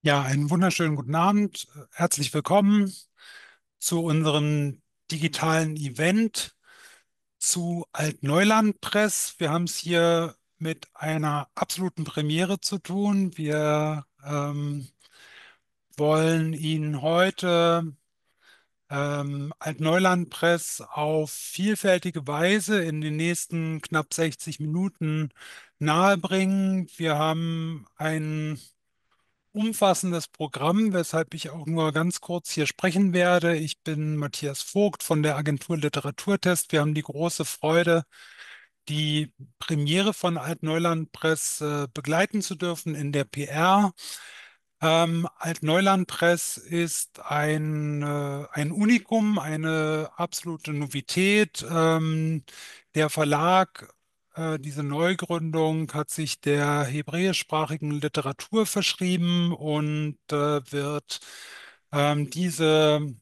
Ja, einen wunderschönen guten Abend. Herzlich willkommen zu unserem digitalen Event zu Altneuland Press. Wir haben es hier mit einer absoluten Premiere zu tun. Wir wollen Ihnen heute Altneuland Press auf vielfältige Weise in den nächsten knapp 60 Minuten nahebringen. Wir haben ein umfassendes Programm, weshalb ich auch nur ganz kurz hier sprechen werde. Ich bin Matthias Vogt von der Agentur Literaturtest. Wir haben die große Freude, die Premiere von Altneuland Press begleiten zu dürfen in der PR. Altneuland Press ist ein Unikum, eine absolute Novität. Der Verlag, diese Neugründung, hat sich der hebräischsprachigen Literatur verschrieben und wird diese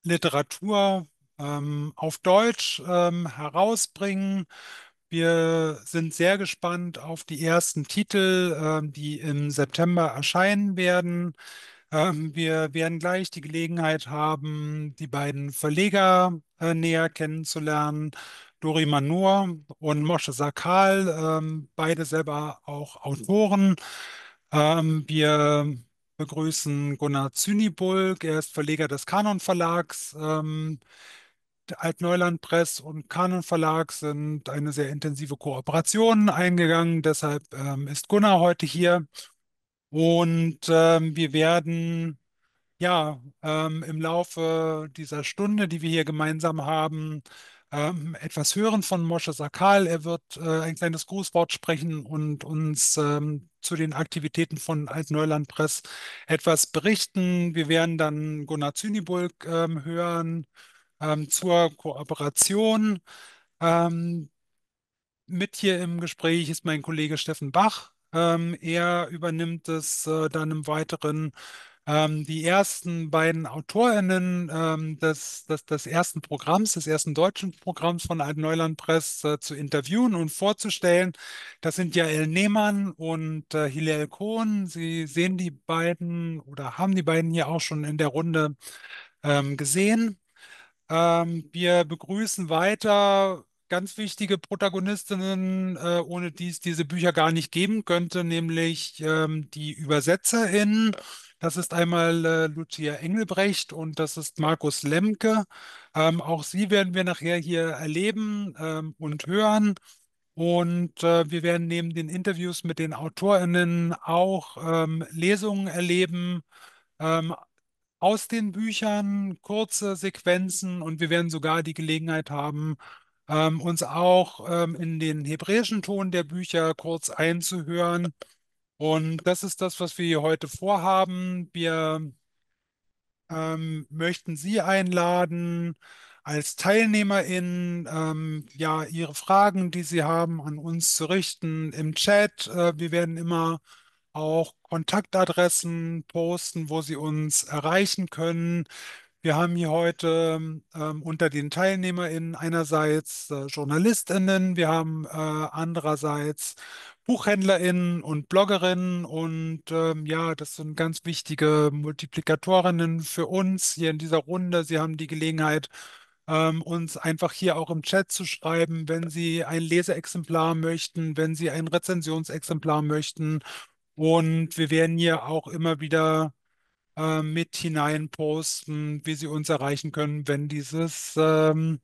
Literatur auf Deutsch herausbringen. Wir sind sehr gespannt auf die ersten Titel, die im September erscheinen werden. Wir werden gleich die Gelegenheit haben, die beiden Verleger näher kennenzulernen. Dory Manor und Moshe Sakal, beide selber auch Autoren. Wir begrüßen Gunnar Cynybulk, er ist Verleger des Kanon Verlags. Der Altneuland Press und Kanon Verlag sind eine sehr intensive Kooperation eingegangen. Deshalb ist Gunnar heute hier. Und wir werden im Laufe dieser Stunde, die wir hier gemeinsam haben, etwas hören von Moshe Sakal. Er wird ein kleines Grußwort sprechen und uns zu den Aktivitäten von Altneuland Press etwas berichten. Wir werden dann Gunnar Cynybulk hören zur Kooperation. Ähm, mit hier im Gespräch ist mein Kollege Steffen Bach. Er übernimmt es dann im Weiteren, die ersten beiden AutorInnen des ersten Programms, des ersten deutschen Programms von Altneuland Press zu interviewen und vorzustellen. Das sind Yael Neeman und Hillel Cohen. Sie sehen die beiden oder haben die beiden hier auch schon in der Runde gesehen. Wir begrüßen weiter ganz wichtige Protagonistinnen, ohne die es diese Bücher gar nicht geben könnte, nämlich die ÜbersetzerInnen. Das ist einmal Lucia Engelbrecht und das ist Markus Lemke. Auch sie werden wir nachher hier erleben und hören. Und wir werden neben den Interviews mit den AutorInnen auch Lesungen erleben. Ähm, aus den Büchern kurze Sequenzen und wir werden sogar die Gelegenheit haben, uns auch in den hebräischen Ton der Bücher kurz einzuhören. Und das ist das, was wir hier heute vorhaben. Wir möchten Sie einladen, als TeilnehmerInnen, ja, Ihre Fragen, die Sie haben, an uns zu richten im Chat. Wir werden immer auch Kontaktadressen posten, wo Sie uns erreichen können. Wir haben hier heute unter den TeilnehmerInnen einerseits JournalistInnen, wir haben andererseits BuchhändlerInnen und BloggerInnen und ja, das sind ganz wichtige Multiplikatorinnen für uns hier in dieser Runde. Sie haben die Gelegenheit, uns einfach hier auch im Chat zu schreiben, wenn Sie ein Leseexemplar möchten, wenn Sie ein Rezensionsexemplar möchten. Und wir werden hier auch immer wieder mit hinein posten, wie Sie uns erreichen können, wenn wenn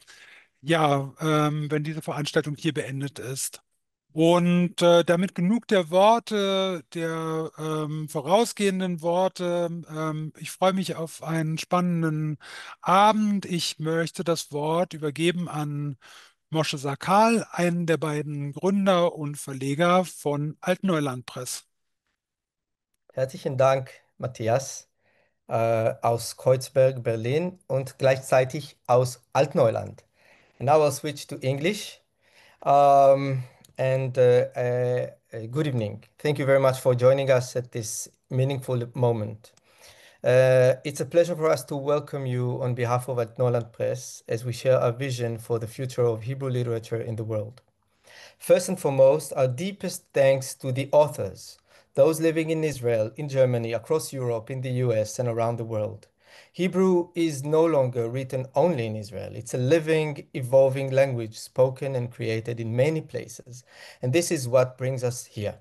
diese Veranstaltung hier beendet ist. Und damit genug der Worte, der vorausgehenden Worte. Ich freue mich auf einen spannenden Abend. Ich möchte das Wort übergeben an Moshe Sakal, einen der beiden Gründer und Verleger von Altneuland Press. Herzlichen Dank, Matthias, aus Kreuzberg, Berlin und gleichzeitig aus Altneuland. And now I'll switch to English. Um, and good evening. Thank you very much for joining us at this meaningful moment. It's a pleasure for us to welcome you on behalf of Altneuland Press as we share our vision for the future of Hebrew literature in the world. First and foremost, our deepest thanks to the authors, those living in Israel, in Germany, across Europe, in the US, and around the world. Hebrew is no longer written only in Israel. It's a living, evolving language spoken and created in many places. And this is what brings us here.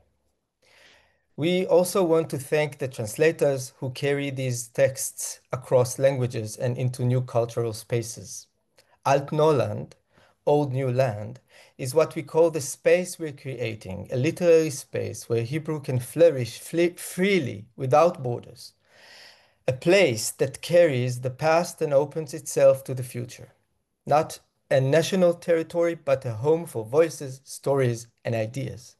We also want to thank the translators who carry these texts across languages and into new cultural spaces. Altneuland, Old New Land, is what we call the space we're creating, a literary space where Hebrew can flourish freely without borders, a place that carries the past and opens itself to the future. Not a national territory, but a home for voices, stories, and ideas.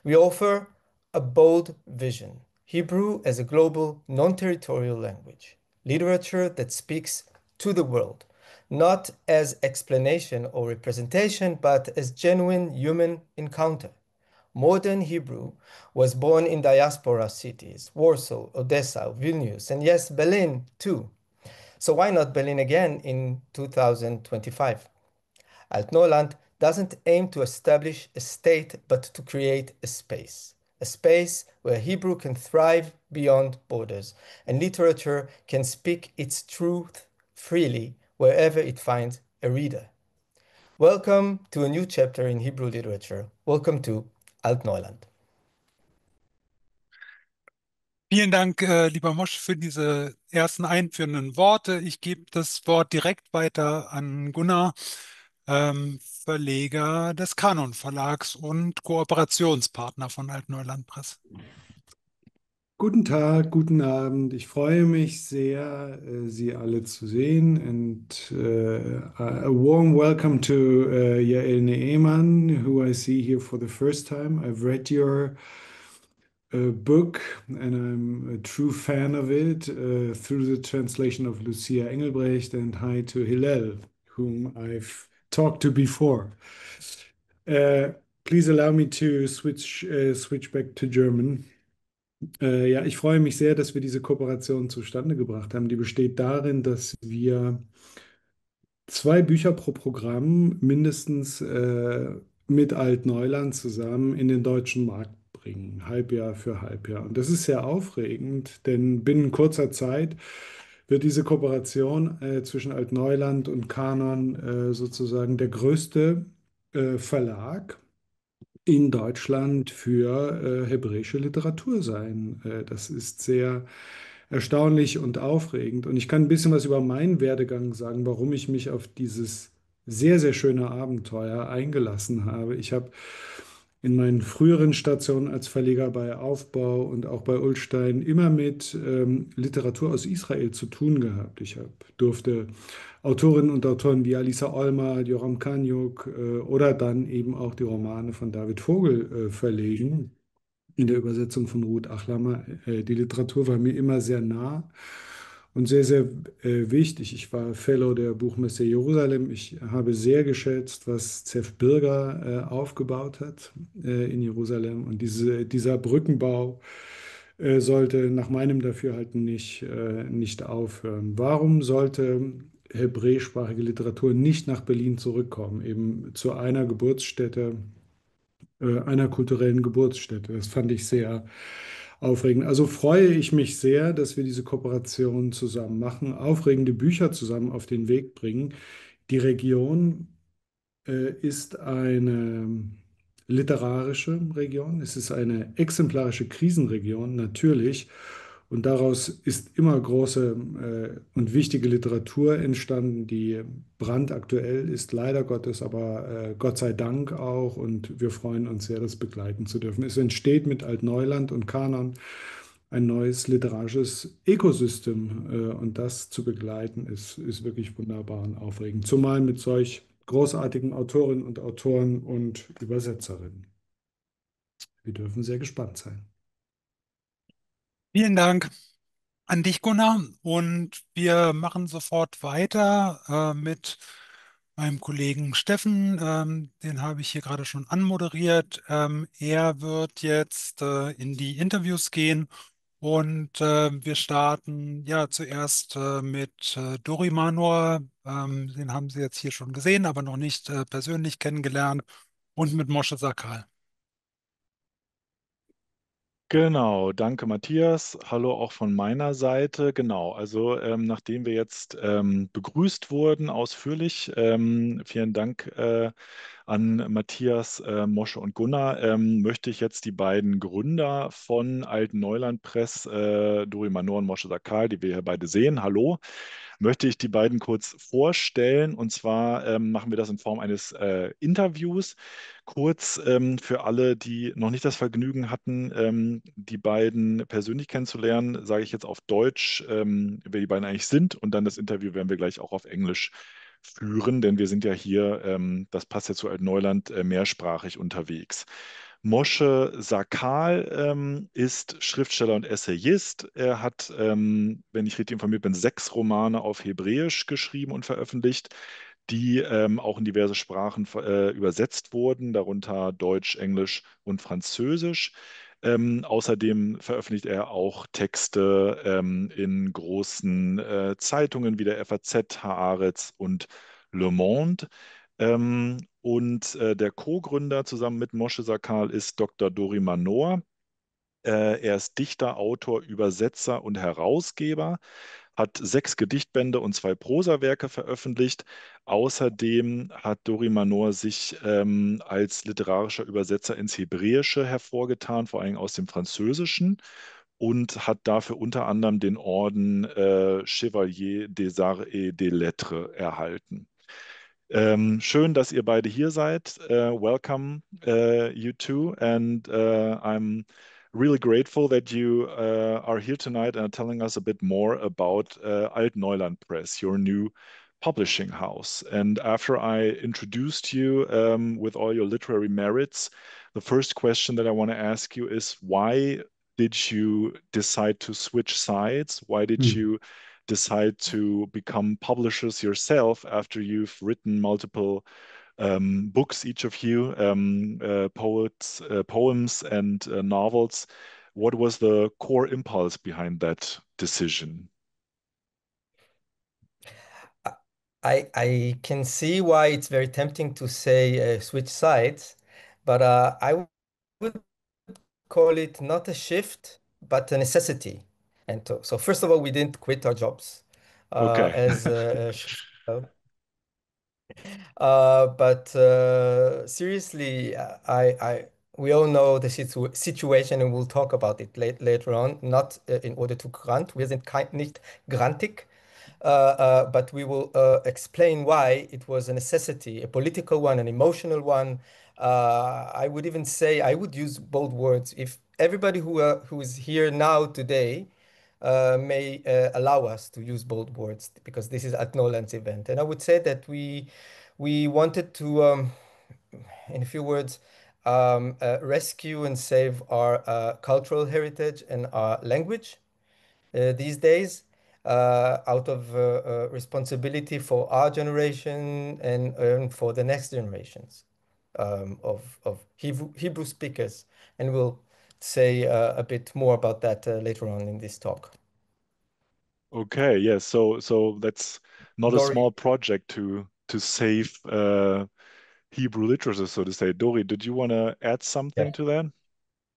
We offer a bold vision, Hebrew as a global, non-territorial language, literature that speaks to the world, not as explanation or representation, but as genuine human encounter. Modern Hebrew was born in diaspora cities, Warsaw, Odessa, Vilnius, and yes, Berlin too. So why not Berlin again in 2025? Altneuland doesn't aim to establish a state, but to create a space where Hebrew can thrive beyond borders, and literature can speak its truth freely wherever it finds a reader. Welcome to a new chapter in Hebrew literature. Welcome to Altneuland. Vielen Dank, lieber Mosch, für diese ersten einführenden Worte. Ich gebe das Wort direkt weiter an Gunnar, Verleger des Kanon Verlags und Kooperationspartner von Altneuland Press. Guten Tag, guten Abend. Ich freue mich sehr, Sie alle zu sehen. And a warm welcome to Yael Neeman, who I see here for the first time. I've read your book, and I'm a true fan of it through the translation of Lucia Engelbrecht. And hi to Hillel, whom I've talked to before. Please allow me to switch back to German. Ja, ich freue mich sehr, dass wir diese Kooperation zustande gebracht haben. Die besteht darin, dass wir 2 Bücher pro Programm mindestens mit Altneuland zusammen in den deutschen Markt bringen, Halbjahr für Halbjahr. Und das ist sehr aufregend, denn binnen kurzer Zeit wird diese Kooperation zwischen Altneuland und Kanon sozusagen der größte Verlag in Deutschland für hebräische Literatur sein. Das ist sehr erstaunlich und aufregend. Und ich kann ein bisschen was über meinen Werdegang sagen, warum ich mich auf dieses sehr, sehr schöne Abenteuer eingelassen habe. Ich habe in meinen früheren Stationen als Verleger bei Aufbau und auch bei Ullstein immer mit Literatur aus Israel zu tun gehabt. Durfte Autorinnen und Autoren wie Alisa Olma, Yoram Kaniuk oder dann eben auch die Romane von David Vogel verlegen, in der Übersetzung von Ruth Achlamer. Die Literatur war mir immer sehr nah und sehr, sehr wichtig. Ich war Fellow der Buchmesse Jerusalem. Ich habe sehr geschätzt, was Zef Birger aufgebaut hat in Jerusalem. Und dieser Brückenbau sollte nach meinem Dafürhalten nicht aufhören. Warum sollte hebräischsprachige Literatur nicht nach Berlin zurückkommen, eben zu einer Geburtsstätte, einer kulturellen Geburtsstätte? Das fand ich sehr aufregend. Also freue ich mich sehr, dass wir diese Kooperation zusammen machen, aufregende Bücher zusammen auf den Weg bringen. Die Region ist eine literarische Region, es ist eine exemplarische Krisenregion, natürlich. Und daraus ist immer große und wichtige Literatur entstanden, die brandaktuell ist, leider Gottes, aber Gott sei Dank auch. Und wir freuen uns sehr, das begleiten zu dürfen. Es entsteht mit Altneuland und Kanon ein neues literarisches Ökosystem. Und das zu begleiten, ist wirklich wunderbar und aufregend. Zumal mit solch großartigen Autorinnen und Autoren und Übersetzerinnen. Wir dürfen sehr gespannt sein. Vielen Dank an dich, Gunnar. Und wir machen sofort weiter mit meinem Kollegen Steffen. Den habe ich hier gerade schon anmoderiert. Er wird jetzt in die Interviews gehen und wir starten ja zuerst mit Dory Manor. Den haben Sie jetzt hier schon gesehen, aber noch nicht persönlich kennengelernt. Und mit Moshe Sakal. Genau, danke Matthias. Hallo auch von meiner Seite. Genau, also nachdem wir jetzt begrüßt wurden ausführlich, vielen Dank an Matthias, Mosche und Gunnar, möchte ich jetzt die beiden Gründer von Altneuland Press, Dory Manor und Moshe Sakal, die wir hier beide sehen, hallo, möchte ich die beiden kurz vorstellen. Und zwar machen wir das in Form eines Interviews. Kurz für alle, die noch nicht das Vergnügen hatten, die beiden persönlich kennenzulernen, sage ich jetzt auf Deutsch, wer die beiden eigentlich sind. Und dann das Interview werden wir gleich auch auf Englisch führen, denn wir sind ja hier, das passt ja zu Altneuland, mehrsprachig unterwegs. Moshe Sakal ist Schriftsteller und Essayist. Er hat, wenn ich richtig informiert bin, 6 Romane auf Hebräisch geschrieben und veröffentlicht, die auch in diverse Sprachen übersetzt wurden, darunter Deutsch, Englisch und Französisch. Außerdem veröffentlicht er auch Texte in großen Zeitungen wie der FAZ, Haaretz und Le Monde. Und der Co-Gründer zusammen mit Moshe Sakal ist Dr. Dory Manor. Er ist Dichter, Autor, Übersetzer und Herausgeber, hat 6 Gedichtbände und 2 Prosawerke veröffentlicht. Außerdem hat Dory Manor sich als literarischer Übersetzer ins Hebräische hervorgetan, vor allem aus dem Französischen, und hat dafür unter anderem den Orden Chevalier des Arts et des Lettres erhalten. Schön, dass ihr beide hier seid. Welcome, you two. And I'm really grateful that you are here tonight and are telling us a bit more about Altneuland Press, your new publishing house. And after I introduced you with all your literary merits, the first question that I want to ask you is why did you decide to switch sides? Why did Hmm. you decide to become publishers yourself after you've written multiple books, each of you, poems and novels? What was the core impulse behind that decision? I can see why it's very tempting to say switch sides, but I would call it not a shift, but a necessity. So first of all, we didn't quit our jobs, Okay. as but seriously, we all know the situation, and we'll talk about it later on. Not in order to grant, wir sind nicht grantig, but we will explain why it was a necessity, a political one, an emotional one. I would even say I would use bold words. If everybody who is here now today may allow us to use bold words because this is at Nolan's event, and I would say that we wanted to, in a few words, rescue and save our cultural heritage and our language these days out of responsibility for our generation and for the next generations of Hebrew speakers. And we'll say a bit more about that later on in this talk. Okay, yes. So that's not a Dory. small project to save Hebrew literature, so to say. Dori, did you want to add something Yeah. to that?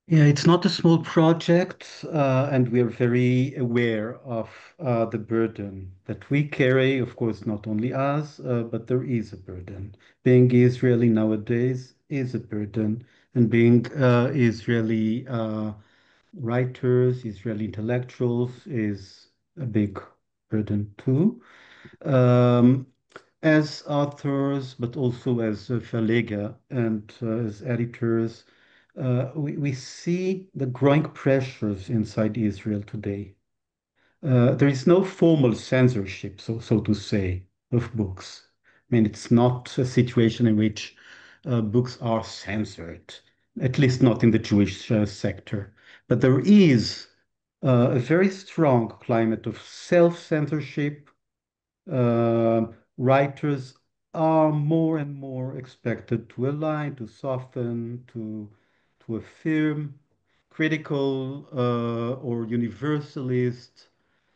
Yeah, it's not a small project, and we are very aware of the burden that we carry. Of course, not only us, but there is a burden. Being Israeli nowadays is a burden, and being Israeli writers, Israeli intellectuals is a big burden too. Um, as authors, but also as Verleger and as editors, we see the growing pressures inside Israel today. There is no formal censorship, so to say, of books. I mean, it's not a situation in which books are censored, at least not in the Jewish sector. But there is a very strong climate of self-censorship. Writers are more and more expected to align, to soften, to affirm. Critical or universalist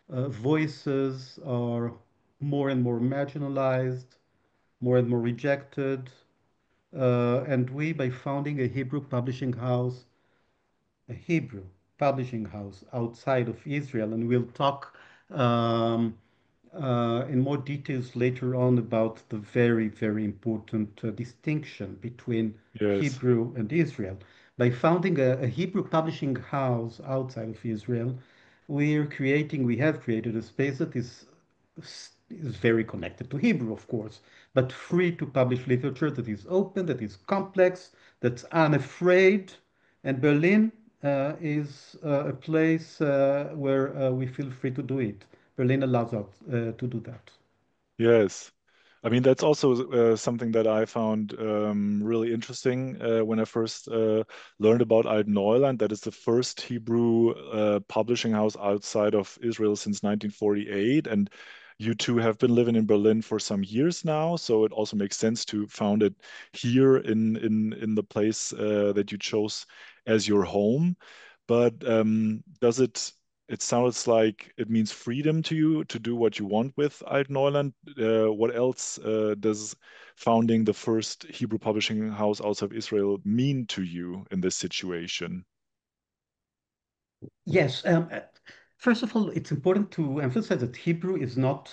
voices are more and more marginalized, more and more rejected. And we, by founding a Hebrew publishing house, a Hebrew publishing house outside of Israel, and we'll talk um, in more details later on about the very, very important distinction between Yes. Hebrew and Israel. By founding a Hebrew publishing house outside of Israel, we have created a space that is very connected to Hebrew, of course, but free to publish literature that is open, that is complex, that's unafraid. And Berlin is a place where we feel free to do it. Berlin allows us to do that. Yes. I mean, that's also something that I found really interesting when I first learned about Altneuland. That is the first Hebrew publishing house outside of Israel since 1948. And you two have been living in Berlin for some years now, so it also makes sense to found it here in the place that you chose as your home. But does it? It sounds like it means freedom to you to do what you want with Altneuland. What else does founding the first Hebrew publishing house outside of Israel mean to you in this situation? Yes. First of all, it's important to emphasize that Hebrew is not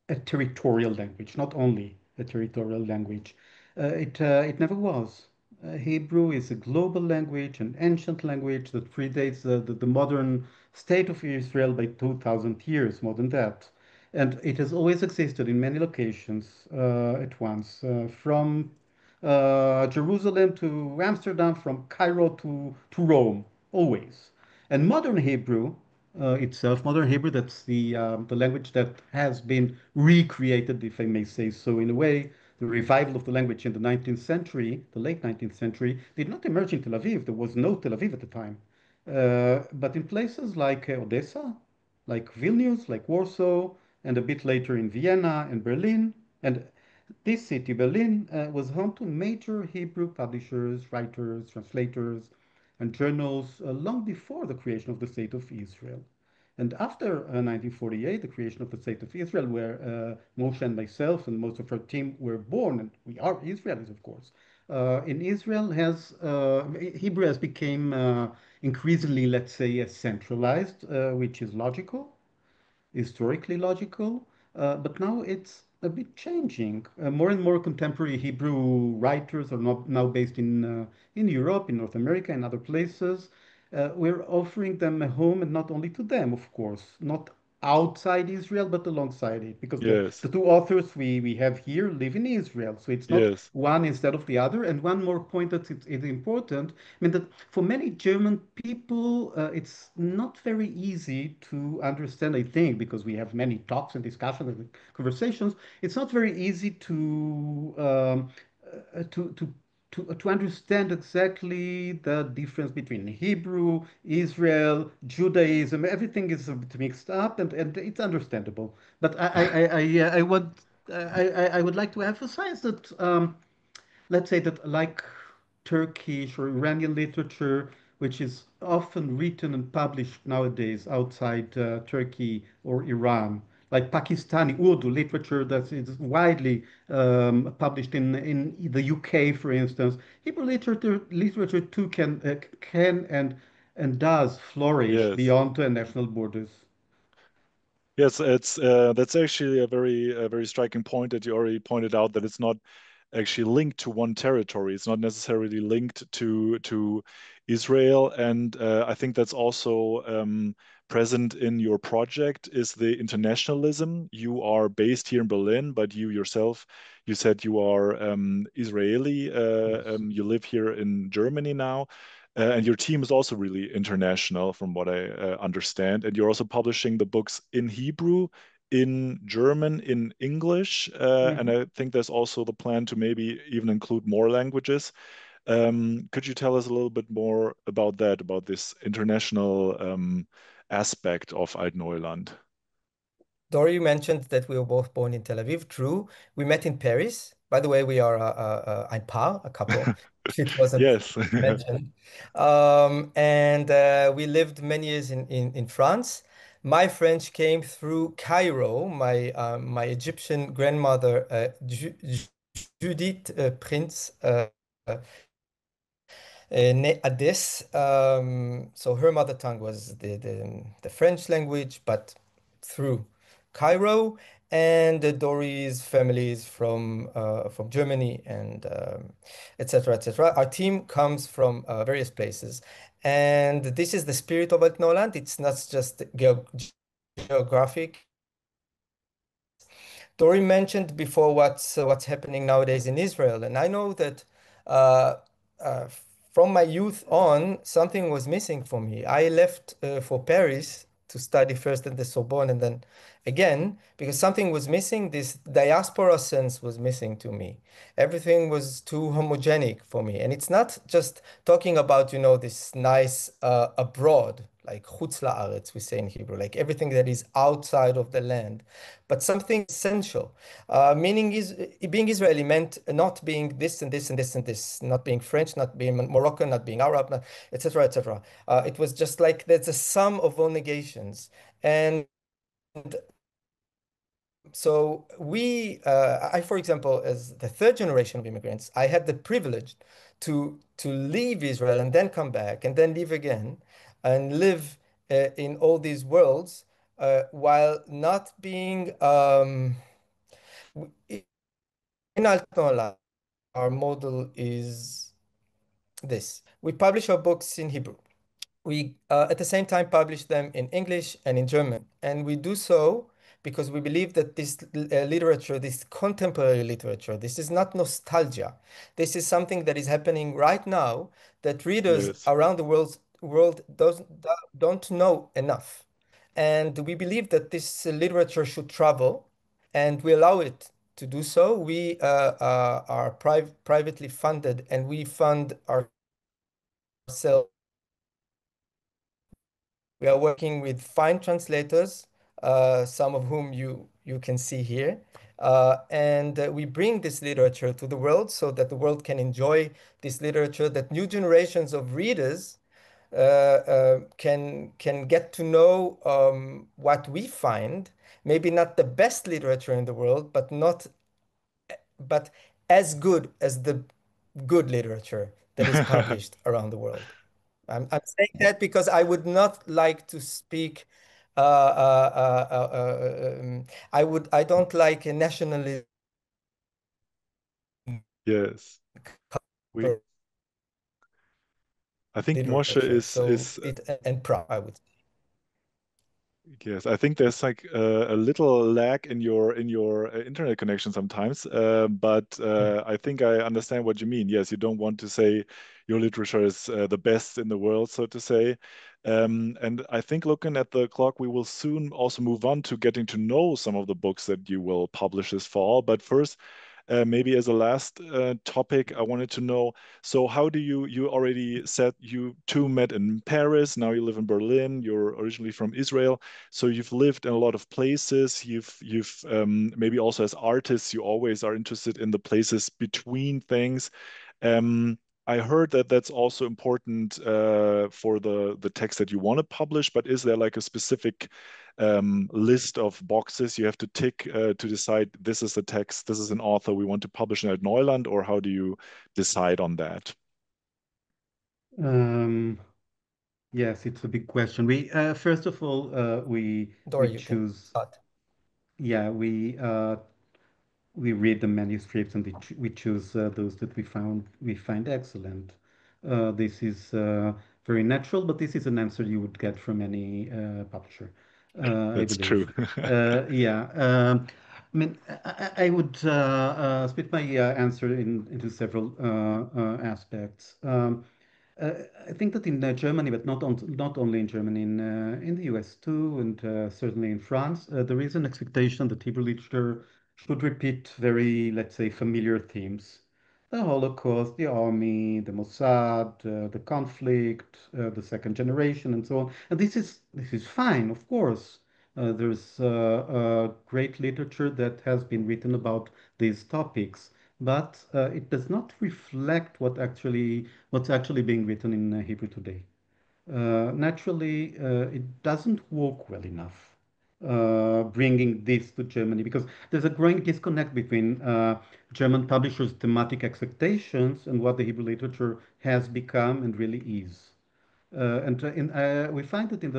a territorial language, not only a territorial language. It never was. Hebrew is a global language, an ancient language that predates the modern state of Israel by 2,000 years, more than that. And it has always existed in many locations at once, from Jerusalem to Amsterdam, from Cairo to Rome, always. And modern Hebrew itself, modern Hebrew, that's the language that has been recreated, if I may say so, in a way. The revival of the language in the 19th century, the late 19th century, did not emerge in Tel Aviv. There was no Tel Aviv at the time. But in places like Odessa, like Vilnius, like Warsaw, and a bit later in Vienna and Berlin. And this city, Berlin, was home to major Hebrew publishers, writers, translators, and journals long before the creation of the State of Israel. And after 1948, the creation of the State of Israel, where Moshe and myself and most of our team were born, and we are Israelis, of course. In Israel, Hebrew has become increasingly, let's say, centralized, which is logical, historically logical, but now it's a bit changing. More and more contemporary Hebrew writers are now based in Europe, in North America, and other places. We're offering them a home, and not only to them, of course, not outside Israel, but alongside it, because Yes, the two authors we have here live in Israel, so it's not yes, one instead of the other. And one more point that is important, I mean that for many German people, it's not very easy to understand, I think, because we have many talks and discussions and conversations. It's not very easy uh, to to to understand exactly the difference between Hebrew, Israel, Judaism. Everything is a bit mixed up, and it's understandable. But I would like to emphasize that. Let's say that like Turkish or Iranian literature, which is often written and published nowadays outside Turkey or Iran, like Pakistani Urdu literature that is widely published in the UK, for instance. Hebrew literature too can and does flourish yes. beyond national borders. Yes, it's that's actually a very striking point that you already pointed out that it's not actually linked to one territory. It's not necessarily linked to Israel, and I think that's also present in your project is the internationalism. You are based here in Berlin, but you yourself, you said you are Israeli. Yes. You live here in Germany now. And your team is also really international, from what I understand. And you're also publishing the books in Hebrew, in German, in English. And Mhm. I think there's also the plan to maybe even include more languages. Could you tell us a little bit more about that, about this international aspect of Altneuland? Dory, you mentioned that we were both born in Tel Aviv. True. We met in Paris. By the way, we are ein Paar, a couple, if it wasn't Yes. mentioned. And we lived many years in France. My French came through Cairo. My Egyptian grandmother, Judith Prince, This. So her mother tongue was the French language, but through Cairo, and Dory's family is from Germany and etc. etc. Our team comes from various places, and this is the spirit of Altneuland. It's not just geographic. Dory mentioned before what's happening nowadays in Israel, and I know that uh, uh, from my youth on, something was missing for me. I left for Paris to study first at the Sorbonne, and then again because something was missing. This diaspora sense was missing to me. Everything was too homogenic for me, and it's not just talking about this nice abroad, like chutz la'aretz, we say in Hebrew, like everything that is outside of the land, but something essential. Meaning is being Israeli meant not being this and this and this and this, not being French, not being Moroccan, not being Arab, etc., etc. It was just like there's a sum of all negations, and so I, for example, as the third generation of immigrants, I had the privilege to leave Israel and then come back and then leave again and live in all these worlds while not being in Altneuland. Our model is this: we publish our books in Hebrew. We at the same time publish them in English and in German. And we do so because we believe that this literature, this contemporary literature, this is not nostalgia. This is something that is happening right now that readers Yes. around the world don't know enough. And we believe that this literature should travel, and we allow it to do so. We are privately funded, and we fund ourselves. We are working with fine translators, some of whom you can see here. And we bring this literature to the world so that the world can enjoy this literature, that new generations of readers can get to know what we find, maybe not the best literature in the world, but as good as the good literature that is published around the world. I'm saying that because I would not like to speak. I don't like a nationalism Yes. We I think Moshe literature. So is it and proud, I would. yes, I think there's like a little lag in your internet connection sometimes, but Mm. I think I understand what you mean. Yes, you don't want to say your literature is the best in the world, so to say. And I think looking at the clock, we will soon also move on to getting to know some of the books that you will publish this fall. But first, maybe as a last topic, I wanted to know, so how do you already said you two met in Paris, now you live in Berlin, you're originally from Israel. So you've lived in a lot of places. You've maybe also as artists, you always are interested in the places between things. Um, I heard that that's also important for the text that you want to publish, but is there like a specific list of boxes you have to tick to decide this is the text, this is an author we want to publish in Altneuland, or how do you decide on that? Um, yes, it's a big question. We first of all we Dory, you can choose. start. Yeah, we read the manuscripts and we choose those that we find excellent. This is very natural, but this is an answer you would get from any publisher, I That's true. believe. Yeah, I mean, I would split my answer into several aspects. I think that in Germany, but not only in Germany, in the US too, and certainly in France, there is an expectation that Hebrew literature should repeat very, let's say, familiar themes: the Holocaust, the army, the Mossad, the conflict, the second generation, and so on. And this is fine, of course. There's great literature that has been written about these topics, but it does not reflect what's actually being written in Hebrew today. Naturally, it doesn't work well enough. bringing this to Germany, because there's a growing disconnect between German publishers' thematic expectations and what the Hebrew literature has become and really is. We find that in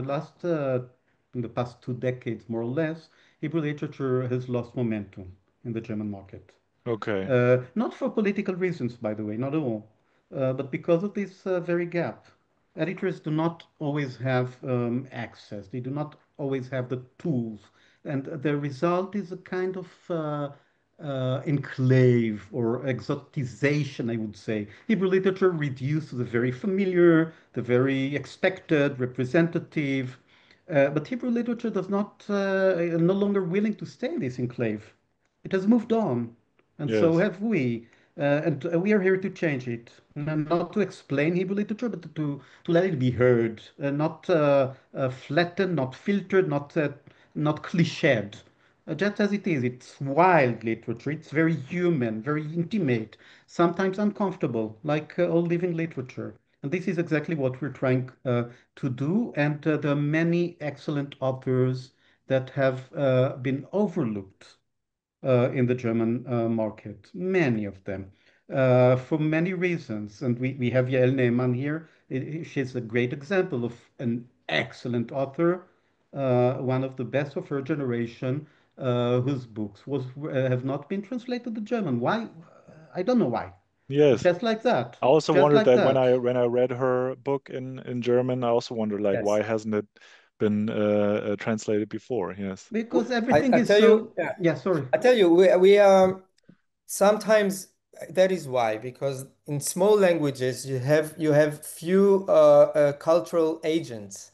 the past 2 decades, more or less, Hebrew literature has lost momentum in the German market. Okay. Not for political reasons, by the way, not at all, but because of this very gap. Editors do not always have access, they do not always have the tools, and the result is a kind of enclave or exotization, I would say. Hebrew literature reduced to the very familiar, the very expected, representative, but Hebrew literature does not, no longer willing to stay in this enclave. It has moved on, and so Yes. have we. And we are here to change it, not to explain Hebrew literature, but to let it be heard, not flattened, not filtered, not cliched. Just as it is, it's wild literature. It's very human, very intimate, sometimes uncomfortable, like all living literature. And this is exactly what we're trying to do. And there are many excellent authors that have been overlooked in the German market, many of them, for many reasons. And we have Yael Neeman here. She's a great example of an excellent author, one of the best of her generation, whose books have not been translated to German. Why? I don't know why. Yes. Just like that. I also Just wondered like that when that. I read her book in German, I also wondered like Yes. why hasn't it been translated before? Yes. Because I, everything I is tell you, so. yeah, Yeah, sorry. I tell you, we sometimes that is why, because in small languages you have few cultural agents,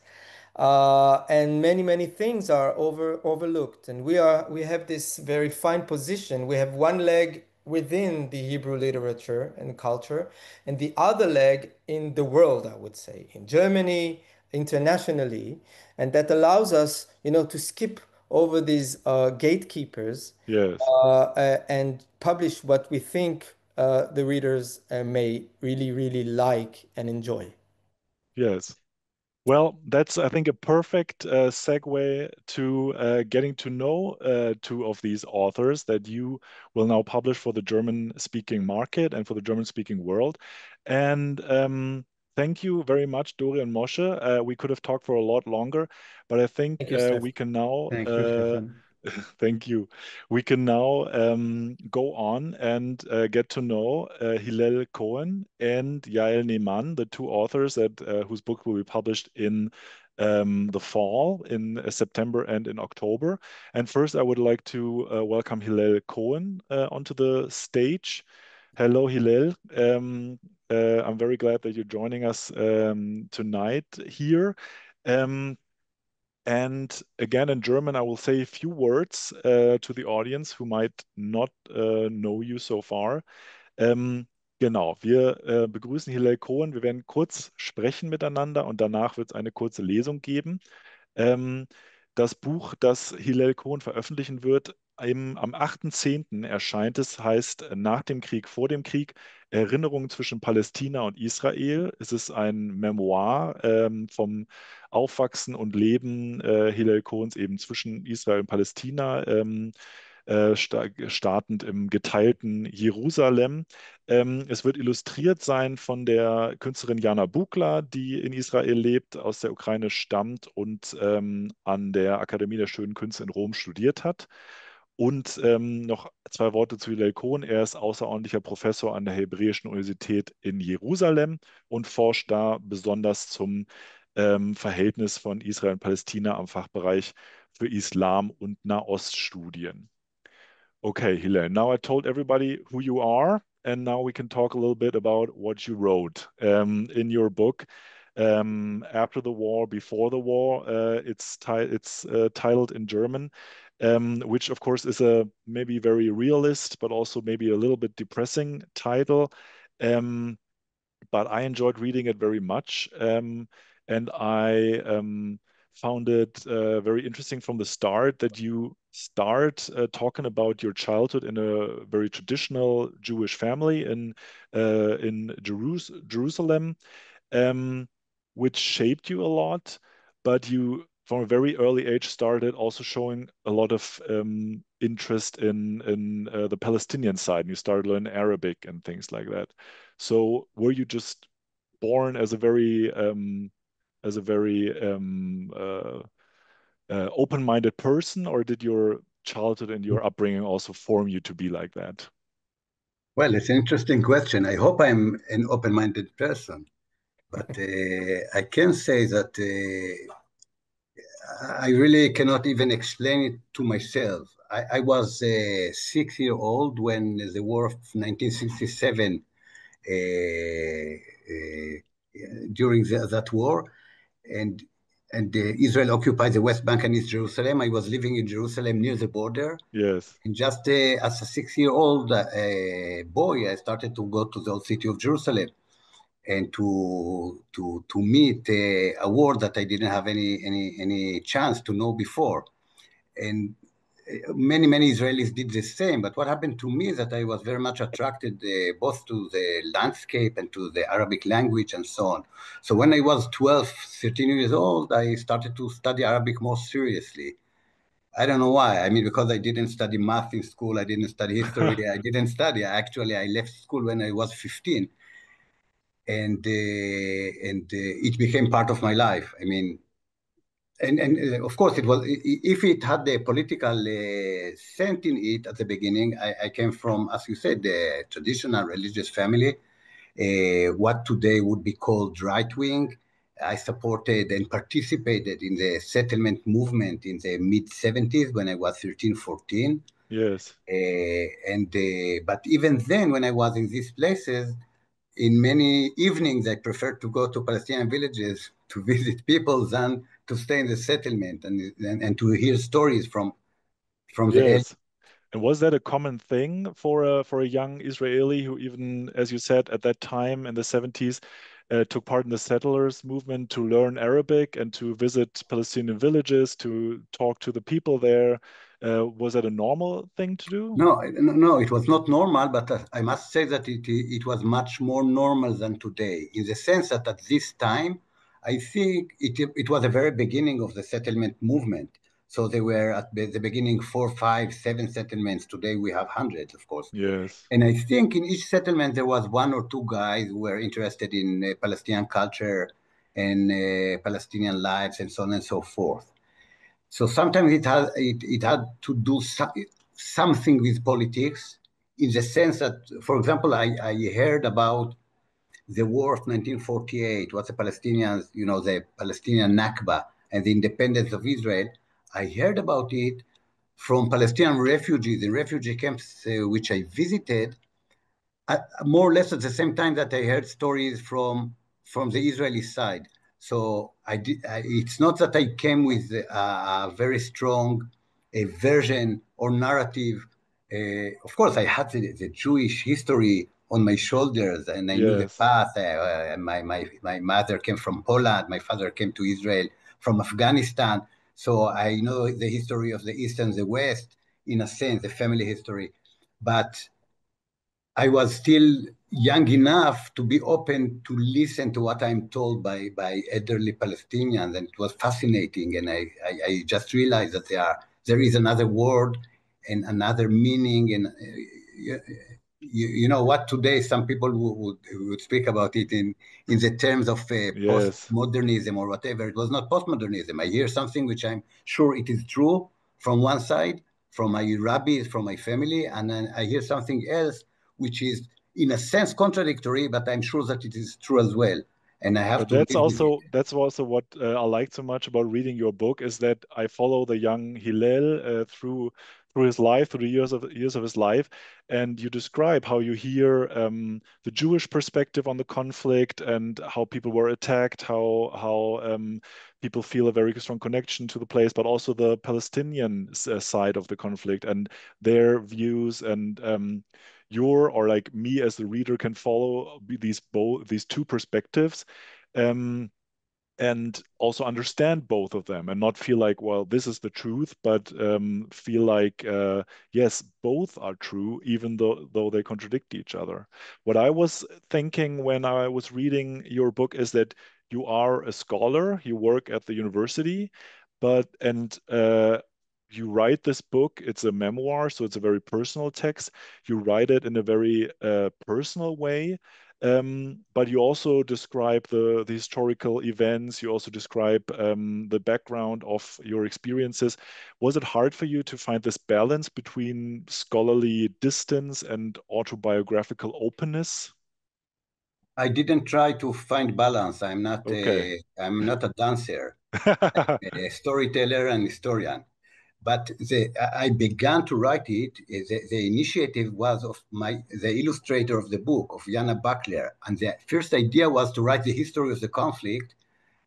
and many things are overlooked, and we have this very fine position. We have one leg within the Hebrew literature and culture, and the other leg in the world, I would say, in Germany, internationally, and that allows us, to skip over these gatekeepers, Yes. and publish what we think the readers may really like and enjoy. Yes. Well, that's, I think, a perfect segue to getting to know two of these authors that you will now publish for the German-speaking market and for the German-speaking world. And thank you very much, Dori and Moshe. We could have talked for a lot longer, but I think Thank you, Steph. we can now Thank you, Stefan. thank you. We can now go on and get to know Hillel Cohen and Yael Neeman, the two authors that whose book will be published in the fall, in September and in October. And first, I would like to welcome Hillel Cohen onto the stage. Hello, Hillel. I'm very glad that you're joining us tonight here. Um, and again, in German, I will say a few words to the audience who might not know you so far. Genau, wir begrüßen Hillel Cohen. Wir werden kurz sprechen miteinander und danach wird es eine kurze Lesung geben. Ähm, Das Buch, das Hillel Cohen veröffentlichen wird, am 8.10. erscheint es, heißt Nach dem Krieg, vor dem Krieg, Erinnerungen zwischen Palästina und Israel. Es ist ein Memoir vom Aufwachsen und Leben Hillel Cohens eben zwischen Israel und Palästina. Startend im geteilten Jerusalem. Es wird illustriert sein von der Künstlerin Jana Bukla, die in Israel lebt, aus der Ukraine stammt und an der Akademie der Schönen Künste in Rom studiert hat. Und noch zwei Worte zu Hillel Cohen. Er ist außerordentlicher Professor an der Hebräischen Universität in Jerusalem und forscht da besonders zum Verhältnis von Israel und Palästina am Fachbereich für Islam und Nahoststudien. Okay, Hillel, now I told everybody who you are, and now we can talk a little bit about what you wrote in your book. After the war, before the war, it's titled in German, which of course is a maybe very realist, but also maybe a little bit depressing title. But I enjoyed reading it very much. And I found it very interesting from the start that you start talking about your childhood in a very traditional Jewish family in Jerusalem, um, which shaped you a lot. But you from a very early age started also showing a lot of interest in the Palestinian side. And you started learning Arabic and things like that. So were you just born as a very open-minded person, or did your childhood and your upbringing also form you to be like that? Well, it's an interesting question. I hope I'm an open-minded person, but I can say that I really cannot even explain it to myself. I was 6 years old when the war of 1967, during that war, and Israel occupied the West Bank and East Jerusalem. I was living in Jerusalem near the border. Yes. And just as a 6-year-old boy, I started to go to the old city of Jerusalem and to meet a world that I didn't have any chance to know before. And many Israelis did the same. But what happened to me is that I was very much attracted both to the landscape and to the Arabic language and so on. So when I was 12, 13 years old, I started to study Arabic more seriously. I don't know why. I mean, because I didn't study math in school, I didn't study history, I didn't study. Actually, I left school when I was 15, and it became part of my life. I mean, and of course, it was, if it had the political scent in it at the beginning. I came from, as you said, the traditional religious family, what today would be called right wing. I supported and participated in the settlement movement in the mid 70s when I was 13, 14. Yes. But even then, when I was in these places, in many evenings, I preferred to go to Palestinian villages to visit people than to stay in the settlement and to hear stories from the elders. Yes. And was that a common thing for a young Israeli who, even as you said, at that time in the 70s, took part in the settlers movement to learn Arabic and to visit Palestinian villages, to talk to the people there? Was that a normal thing to do? No, it was not normal, but I must say that it was much more normal than today, in the sense that at this time, I think it was the very beginning of the settlement movement. So they were at the beginning 4, 5, 7 settlements. Today we have hundreds, of course. Yes. And I think in each settlement there was one or two guys who were interested in Palestinian culture and Palestinian lives and so on and so forth. So sometimes it had to do something with politics, in the sense that, for example, I heard about the war of 1948, what the Palestinians, the Palestinian Nakba and the independence of Israel. I heard about it from Palestinian refugees in refugee camps, which I visited, more or less at the same time that I heard stories from the Israeli side. So it's not that I came with a very strong version or narrative. Of course, I had the Jewish history on my shoulders, and I knew the Yes. path. My mother came from Poland. My father came to Israel from Afghanistan. So I know the history of the East and the West, in a sense, the family history. But I was still young enough to be open to listen to what I'm told by elderly Palestinians, and it was fascinating. And I just realized that there is another world and another meaning. And you know what? Today, some people would speak about it in the terms of Yes. postmodernism or whatever. It was not postmodernism. I hear something which I'm sure it is true from one side, from my rabbis, from my family, and then I hear something else which is in a sense contradictory, but I'm sure that it is true as well. And I have But to live with it. that's also what I like so much about reading your book, is that I follow the young Hillel through his life, through the years of his life, and you describe how you hear the Jewish perspective on the conflict and how people were attacked, how people feel a very strong connection to the place, but also the Palestinian side of the conflict and their views, and your, or like me as the reader, can follow these two perspectives, um, and also understand both of them and not feel like, well, this is the truth, but feel like, yes, both are true, even though they contradict each other. What I was thinking when I was reading your book is that you are a scholar, you work at the university, you write this book, it's a memoir, so it's a very personal text. You write it in a very personal way, but you also describe the historical events. You also describe the background of your experiences. Was it hard for you to find this balance between scholarly distance and autobiographical openness? I didn't try to find balance. I'm not Okay. I'm not a dancer, a storyteller and historian. But I began to write it. The initiative was of the illustrator of the book, of Jana Buckler, and the first idea was to write the history of the conflict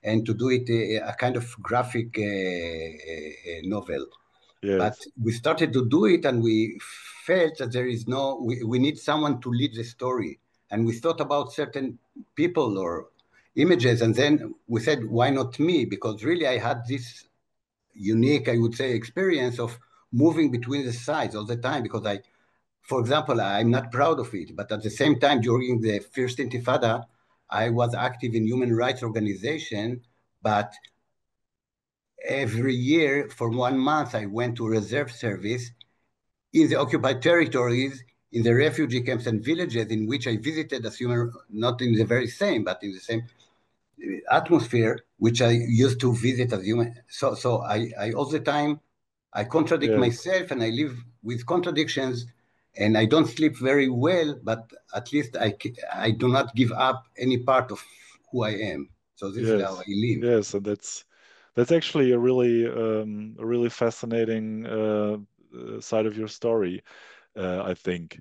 and to do it a kind of graphic novel. Yes. But we started to do it, and we felt that we need someone to lead the story. And we thought about certain people or images, and then we said, why not me? Because really I had this unique, I would say, experience of moving between the sides all the time, because for example, I'm not proud of it, but at the same time, during the first Intifada, I was active in human rights organization, but every year for 1 month, I went to reserve service in the occupied territories, in the refugee camps and villages in which I visited as human, not in the very same, but in the same atmosphere, which I used to visit as human. So I all the time, I contradict myself, and I live with contradictions, and I don't sleep very well, but at least I do not give up any part of who I am. So this is how I live. Yes, and that's actually a really fascinating side of your story, I think.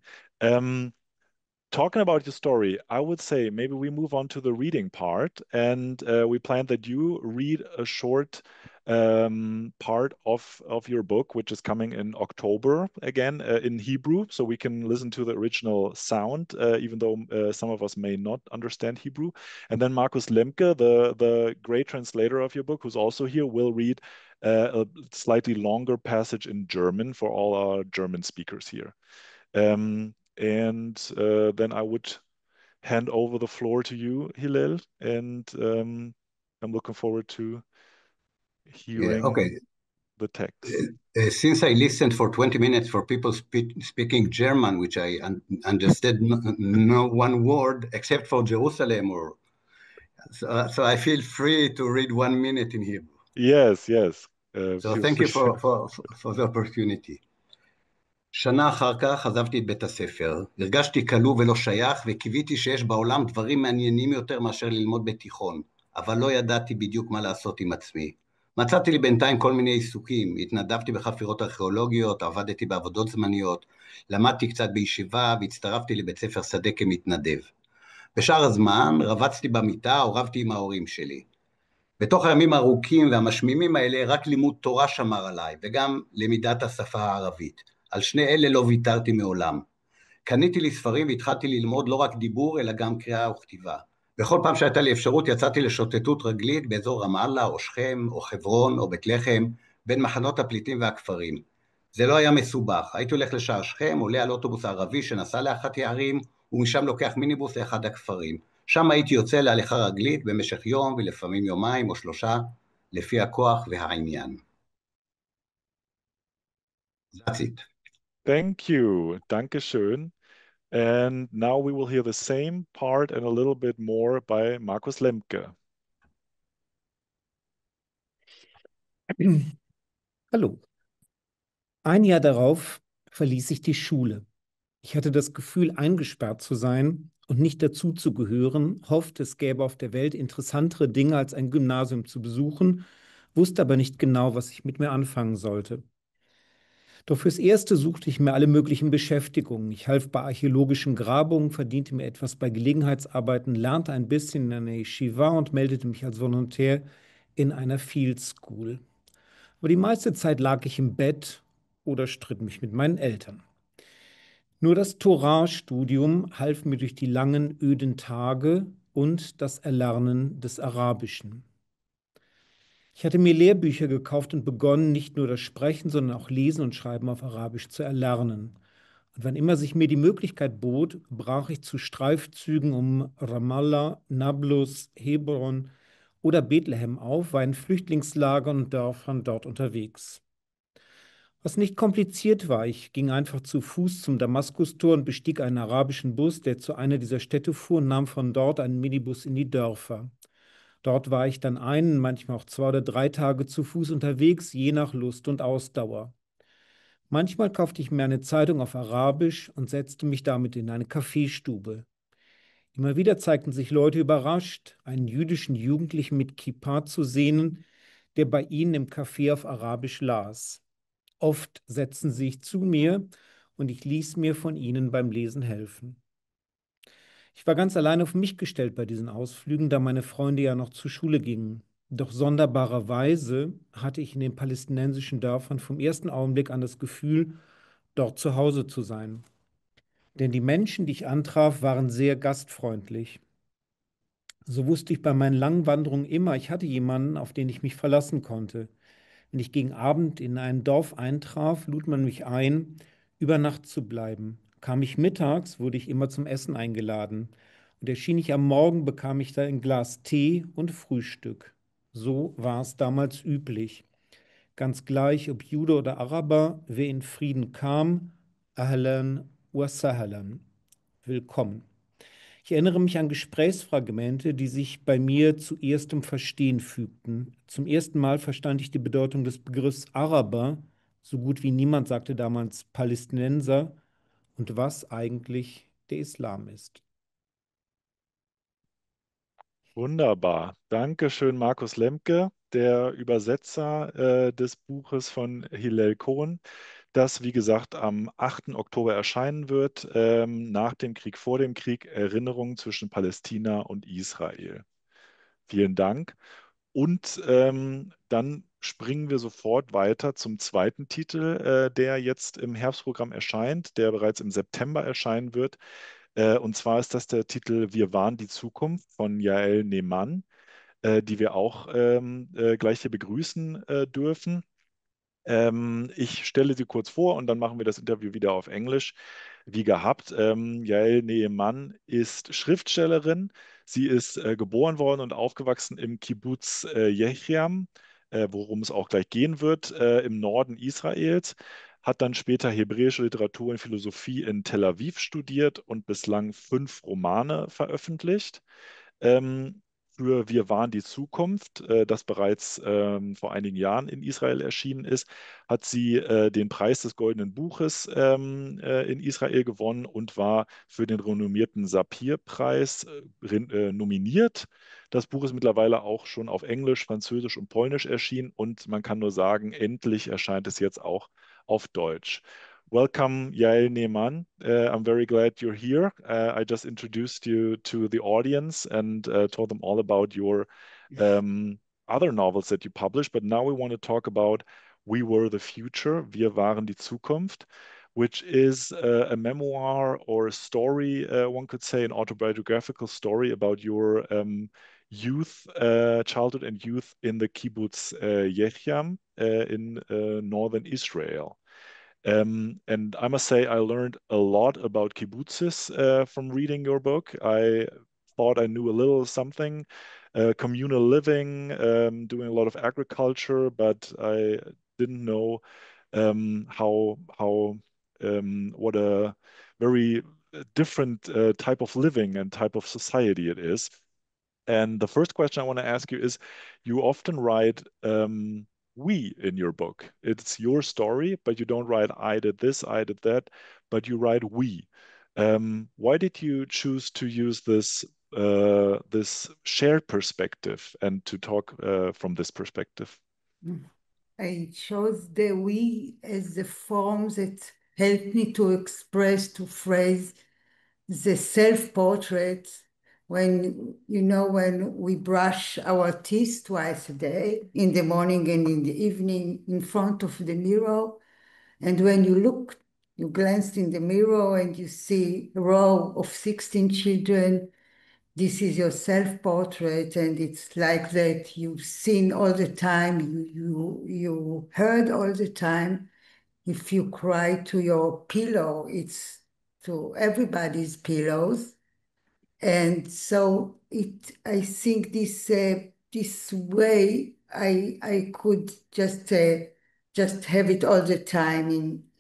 Talking about your story, I would say maybe we move on to the reading part, and we plan that you read a short part of your book, which is coming in October again in Hebrew, so we can listen to the original sound, even though some of us may not understand Hebrew. And then Markus Lemke, the great translator of your book, who's also here, will read a slightly longer passage in German for all our German speakers here. Then I would hand over the floor to you, Hillel, and I'm looking forward to hearing the text. Since I listened for 20 minutes for people speaking German, which I understood no one word except for Jerusalem, so I feel free to read 1 minute in Hebrew. Yes. So thank you for the opportunity. שנה אחר כך עזבתי את בית הספר, הרגשתי כלוא ולא שייך וקיוויתי שיש בעולם דברים מעניינים יותר מאשר ללמוד בתיכון, אבל לא ידעתי בדיוק מה לעשות עם עצמי. מצאתי לי בינתיים כל מיני עיסוקים, התנדבתי בחפירות ארכיאולוגיות, עבדתי בעבודות זמניות, למדתי קצת בישיבה והצטרפתי לבית ספר שדה כמתנדב. בשאר הזמן רבצתי במיטה או רבתי עם ההורים שלי. בתוך הימים הארוכים והמשמימים האלה רק לימוד תורה שמר עליי, וגם למידת השפה הערבית. על שני אלה לא ויתרתי מעולם. קניתי לי ספרים והתחלתי ללמוד לא רק דיבור, אלא גם קריאה וכתיבה. בכל פעם שהייתה לי אפשרות יצאתי לשוטטות רגלית באזור רמאללה או שכם או חברון או בית לחם, בין מחנות הפליטים והכפרים. זה לא היה מסובך, הייתי הולך לשער שכם, עולה על אוטובוס ערבי שנסע לאחת הערים, ומשם לוקח מיניבוס לאחד הכפרים. שם הייתי יוצא להליכה רגלית במשך יום ולפעמים יומיים או 3, לפי הכוח והעניין. That's it. Thank you. Dankeschön. And now we will hear the same part and a little bit more by Markus Lemke. Hallo. Ein Jahr darauf verließ ich die Schule. Ich hatte das Gefühl, eingesperrt zu sein und nicht dazu zu gehören, hoffte, es gäbe auf der Welt interessantere Dinge als ein Gymnasium zu besuchen, wusste aber nicht genau, was ich mit mir anfangen sollte. Doch fürs Erste suchte ich mir alle möglichen Beschäftigungen. Ich half bei archäologischen Grabungen, verdiente mir etwas bei Gelegenheitsarbeiten, lernte ein bisschen in einer Yeshiva und meldete mich als Volontär in einer Field School. Aber die meiste Zeit lag ich im Bett oder stritt mich mit meinen Eltern. Nur das Torah-Studium half mir durch die langen, öden Tage und das Erlernen des Arabischen. Ich hatte mir Lehrbücher gekauft und begonnen, nicht nur das Sprechen, sondern auch Lesen und Schreiben auf Arabisch zu erlernen. Und wann immer sich mir die Möglichkeit bot, brach ich zu Streifzügen um Ramallah, Nablus, Hebron oder Bethlehem auf, war in Flüchtlingslagern und Dörfern dort unterwegs. Was nicht kompliziert war, ich ging einfach zu Fuß zum Damaskustor und bestieg einen arabischen Bus, der zu einer dieser Städte fuhr, und nahm von dort einen Minibus in die Dörfer. Dort war ich dann manchmal auch 2 oder 3 Tage zu Fuß unterwegs, je nach Lust und Ausdauer. Manchmal kaufte ich mir eine Zeitung auf Arabisch und setzte mich damit in eine Kaffeestube. Immer wieder zeigten sich Leute überrascht, einen jüdischen Jugendlichen mit Kippa zu sehen, der bei ihnen im Café auf Arabisch las. Oft setzten sie sich zu mir und ich ließ mir von ihnen beim Lesen helfen. Ich war ganz allein auf mich gestellt bei diesen Ausflügen, da meine Freunde ja noch zur Schule gingen. Doch sonderbarerweise hatte ich in den palästinensischen Dörfern vom ersten Augenblick an das Gefühl, dort zu Hause zu sein. Denn die Menschen, die ich antraf, waren sehr gastfreundlich. So wusste ich bei meinen langen Wanderungen immer, ich hatte jemanden, auf den ich mich verlassen konnte. Wenn ich gegen Abend in ein Dorf eintraf, lud man mich ein, über Nacht zu bleiben. Kam ich mittags, wurde ich immer zum Essen eingeladen. Und erschien ich am Morgen, bekam ich da ein Glas Tee und Frühstück. So war es damals üblich. Ganz gleich, ob Jude oder Araber, wer in Frieden kam, Ahlan wa Sahlan, willkommen. Ich erinnere mich an Gesprächsfragmente, die sich bei mir zu erstem Verstehen fügten. Zum ersten Mal verstand ich die Bedeutung des Begriffs Araber. So gut wie niemand sagte damals Palästinenser und was eigentlich der Islam ist. Wunderbar. Dankeschön, Markus Lemke, der Übersetzer des Buches von Hillel Cohen, das, wie gesagt, am 8. Oktober erscheinen wird, nach dem Krieg, vor dem Krieg, Erinnerungen zwischen Palästina und Israel. Vielen Dank. Und dann springen wir sofort weiter zum zweiten Titel, der jetzt im Herbstprogramm erscheint, der bereits im September erscheinen wird. Und zwar ist das der Titel Wir waren die Zukunft von Yael Neeman, die wir auch gleich hier begrüßen dürfen. Ich stelle sie kurz vor und dann machen wir das Interview wieder auf Englisch. Wie gehabt, Yael Neeman ist Schriftstellerin. Sie ist geboren worden und aufgewachsen im Kibbuz Yechiam, worum es auch gleich gehen wird, im Norden Israels. Hat dann später hebräische Literatur und Philosophie in Tel Aviv studiert und bislang 5 Romane veröffentlicht. Ähm, für Wir waren die Zukunft, das bereits vor einigen Jahren in Israel erschienen ist, hat sie den Preis des Goldenen Buches in Israel gewonnen und war für den renommierten Sapir-Preis nominiert. Das Buch ist mittlerweile auch schon auf Englisch, Französisch und Polnisch erschienen und man kann nur sagen, endlich erscheint es jetzt auch auf Deutsch. Welcome, Yael Neeman. I'm very glad you're here. I just introduced you to the audience and told them all about your other novels that you published, but now we want to talk about We Were the Future, Wir waren die Zukunft, which is a memoir or a story, one could say, an autobiographical story about your youth, childhood and youth in the Kibbuz Yechiam in northern Israel. And I must say, I learned a lot about kibbutzes from reading your book. I thought I knew a little something, communal living, doing a lot of agriculture, but I didn't know how what a very different type of living and type of society it is. And the first question I want to ask you is, you often write we in your book. It's your story, but you don't write I did this, I did that, but you write we. Why did you choose to use this shared perspective and to talk from this perspective? I chose the we as the form that helped me to express, to phrase the self-portrait when we brush our teeth twice a day, in the morning and in the evening, in front of the mirror. And when you glance in the mirror and you see a row of 16 children, this is your self-portrait, and it's like that you've seen all the time, you heard all the time. If you cry to your pillow, it's to everybody's pillows. And so I think this this way, I could just have it all the time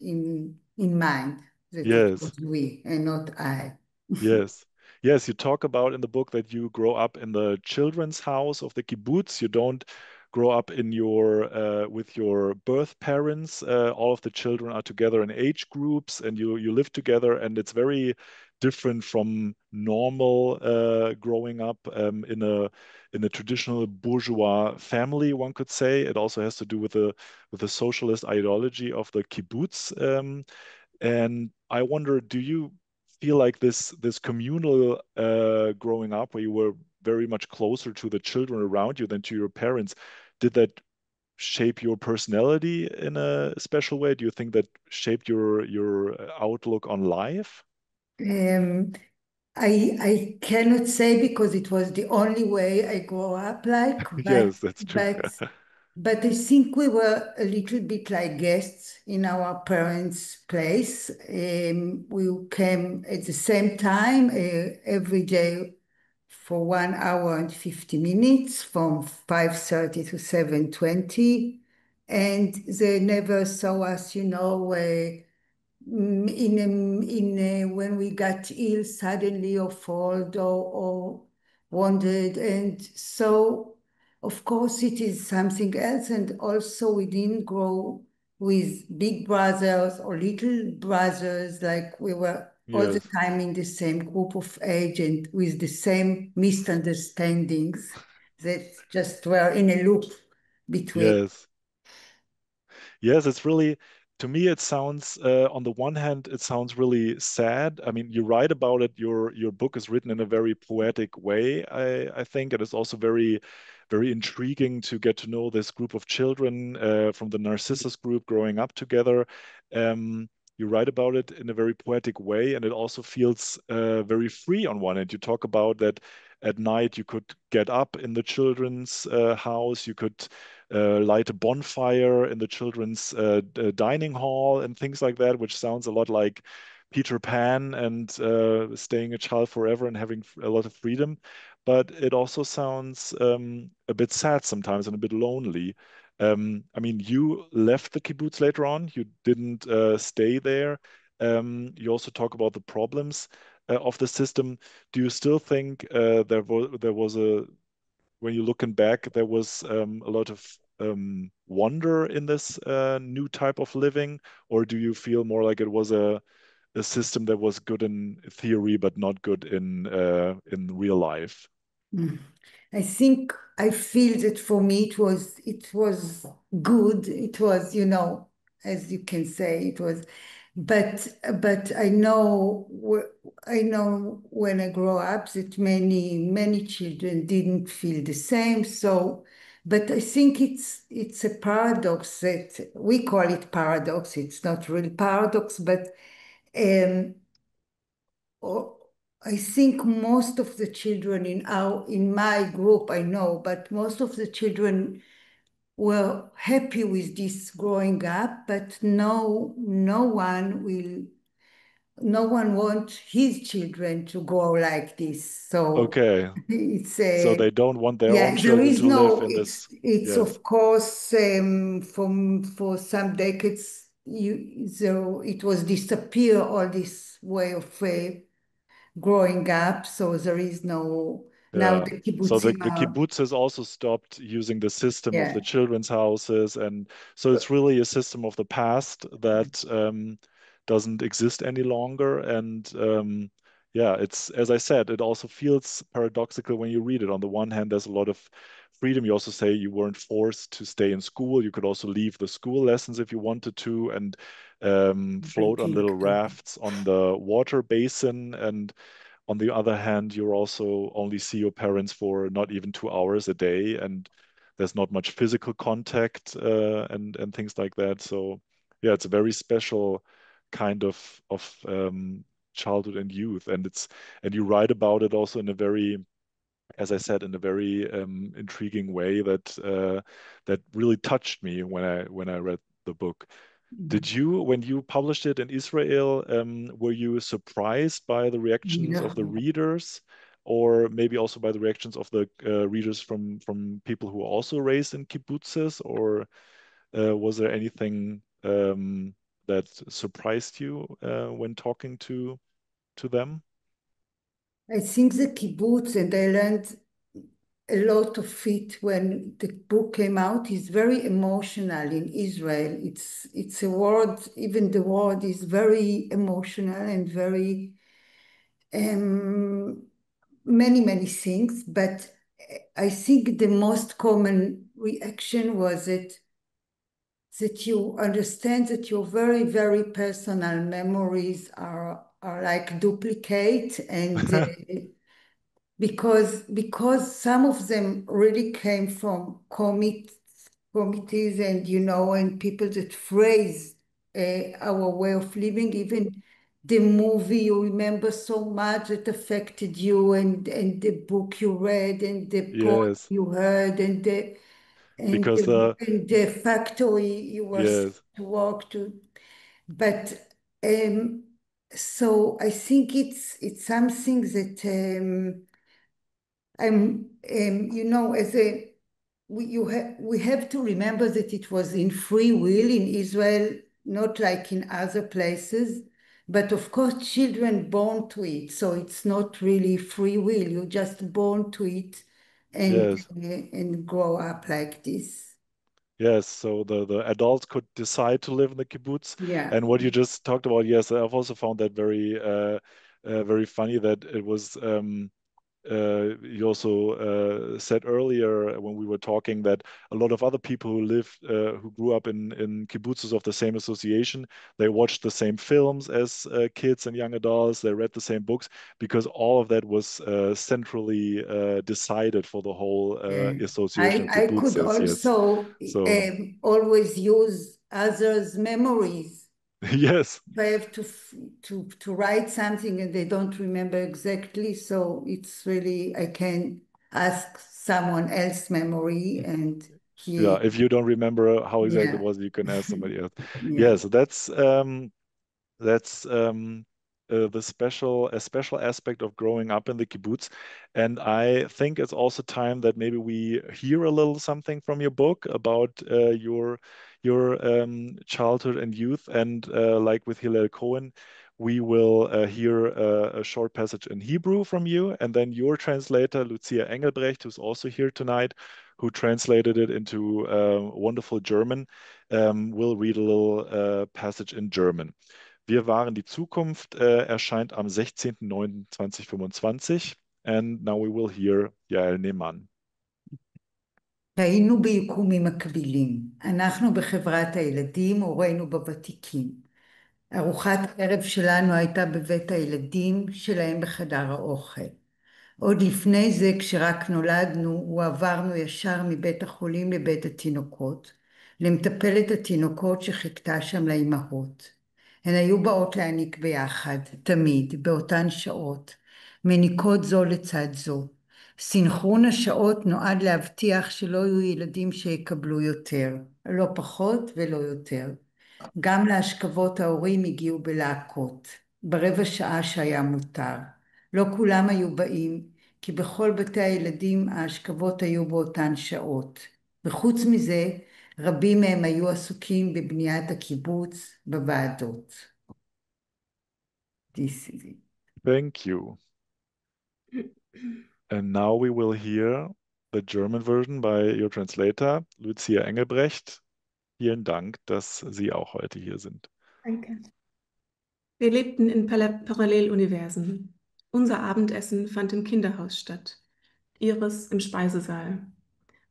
in mind that it was Yes. we and not I. Yes. Yes, you talk about in the book that you grow up in the children's house of the kibbutz. You don't grow up in your with your birth parents. All of the children are together in age groups, and you live together, and it's very different from normal growing up in a traditional bourgeois family, one could say. It also has to do with the socialist ideology of the kibbutz. And I wonder, do you feel like this communal growing up where you were very much closer to the children around you than to your parents, did that shape your personality in a special way? Do you think that shaped your outlook on life? Um, I cannot say because it was the only way I grew up like, Yes, that's true. but I think we were a little bit like guests in our parents' place. We came at the same time every day for 1 hour and 50 minutes from 5:30 to 7:20. And they never saw us, when we got ill suddenly or fall or wounded. And so, of course, it is something else. And also, we didn't grow with big brothers or little brothers, like we were all the Yes, time in the same group of age and with the same misunderstandings that just were in a loop between. yes. Yes, it's really, to me, it sounds, on the one hand, it sounds really sad. I mean, you write about it. Your book is written in a very poetic way, I think. It is also very intriguing to get to know this group of children from the Narcissus group growing up together. You write about it in a very poetic way, and it also feels very free on one end. You talk about that at night you could get up in the children's house, you could light a bonfire in the children's dining hall and things like that, which sounds a lot like Peter Pan and staying a child forever and having a lot of freedom. But it also sounds a bit sad sometimes and a bit lonely. I mean, you left the kibbutz later on. You didn't stay there. You also talk about the problems of the system. Do you still think there was a when you're looking back, there was a lot of wonder in this new type of living, or do you feel more like it was a system that was good in theory but not good in real life? Mm. I think I feel that for me it was good. It was, as you can say, it was, but I know when I grow up that many children didn't feel the same. So, but I think it's a paradox that we call it paradox. It's not really paradox, but um, Oh, I think most of the children in my group, I know, but most of the children were happy with this growing up, but no one wants his children to grow like this. So Okay, it's so they don't want their own yeah, there children is to live no, in this. it's Yes. of course, for some decades, so it was disappear all this way of growing up, so there is no, now Yeah. the So the, kibbutzim the are, kibbutz has also stopped using the system of the yeah. children's houses. And so it's really a system of the past that doesn't exist any longer. And yeah, it's, as I said, it also feels paradoxical when you read it. On the one hand, there's a lot of freedom. You also say you weren't forced to stay in school. You could also leave the school lessons if you wanted to and I float on little think that, rafts on the water basin. And on the other hand, you also only see your parents for not even 2 hours a day, and there's not much physical contact and things like that. So yeah, it's a very special kind of childhood and youth, and you write about it also in a very, as I said, in a very intriguing way that really touched me when I read the book. Did you, when you published it in Israel, were you surprised by the reactions of the no, readers? or maybe also by the reactions of the readers from people who are also raised in kibbutzes, or was there anything that surprised you when talking to them? I think the kibbutz, and I learned a lot of it when the book came out, is very emotional in Israel. It's a word, even the word is very emotional and very many things. But I think the most common reaction was that you understand that your very personal memories are like duplicate, and because some of them really came from committees and and people that phrase our way of living, even the movie you remember so much that affected you, and the book you read, and the poem Yes, you heard, and because the factory you were yes, to work to. But so I think it's something that as we have to remember that it was in free will in Israel, not like in other places. But of course, children born to it, so it's not really free will. You're just born to it, yes. and grow up like this. Yes, so the adults could decide to live in the kibbutz, Yeah. and what you just talked about, yes, I've also found that very funny that it was. You also said earlier when we were talking that a lot of other people who grew up in kibbutzes of the same association, they watched the same films as kids and young adults, they read the same books, because all of that was centrally decided for the whole association of I could kibbutzes. Yes, also so always use others' memories. yes. If I have to write something and they don't remember exactly, so it's really I can ask someone else's memory, and Yeah, if you don't remember how exactly it yeah, was, you can ask somebody else. yeah. Yeah, so that's a special aspect of growing up in the kibbutz, and I think it's also time that maybe we hear a little something from your book about your childhood and youth, and like with Hillel Cohen, we will hear a short passage in Hebrew from you, and then your translator Lucia Engelbrecht, who's also here tonight, who translated it into wonderful German, will read a little passage in German. Wir waren die Zukunft erscheint am 16.09.2025. And now we will hear Yael Neeman. היינו ביקומים מקבילים. אנחנו בחברת הילדים, הורינו בוותיקים. ארוחת הערב שלנו הייתה בבית הילדים, שלהם בחדר האוכל. עוד לפני זה, כשרק נולדנו, הועברנו ישר מבית החולים לבית התינוקות, למטפלת התינוקות שחיכתה שם לאימהות. הן היו באות להניק ביחד, תמיד, באותן שעות, מניקות זו לצד זו. סינכרון השעות נועד להבטיח שלא יהיו ילדים שיקבלו יותר, לא פחות ולא יותר. גם להשכבות ההורים הגיעו בלהקות, ברבע שעה שהיה מותר. לא כולם היו באים, כי בכל בתי הילדים ההשכבות היו באותן שעות. וחוץ מזה, רבים מהם היו עסוקים בבניית הקיבוץ בוועדות. This is it. Thank you. And now we will hear the German version by your translator, Lucia Engelbrecht. Vielen Dank, dass Sie auch heute hier sind. Danke. Wir lebten in Paralleluniversen. Unser Abendessen fand im Kinderhaus statt, ihres im Speisesaal.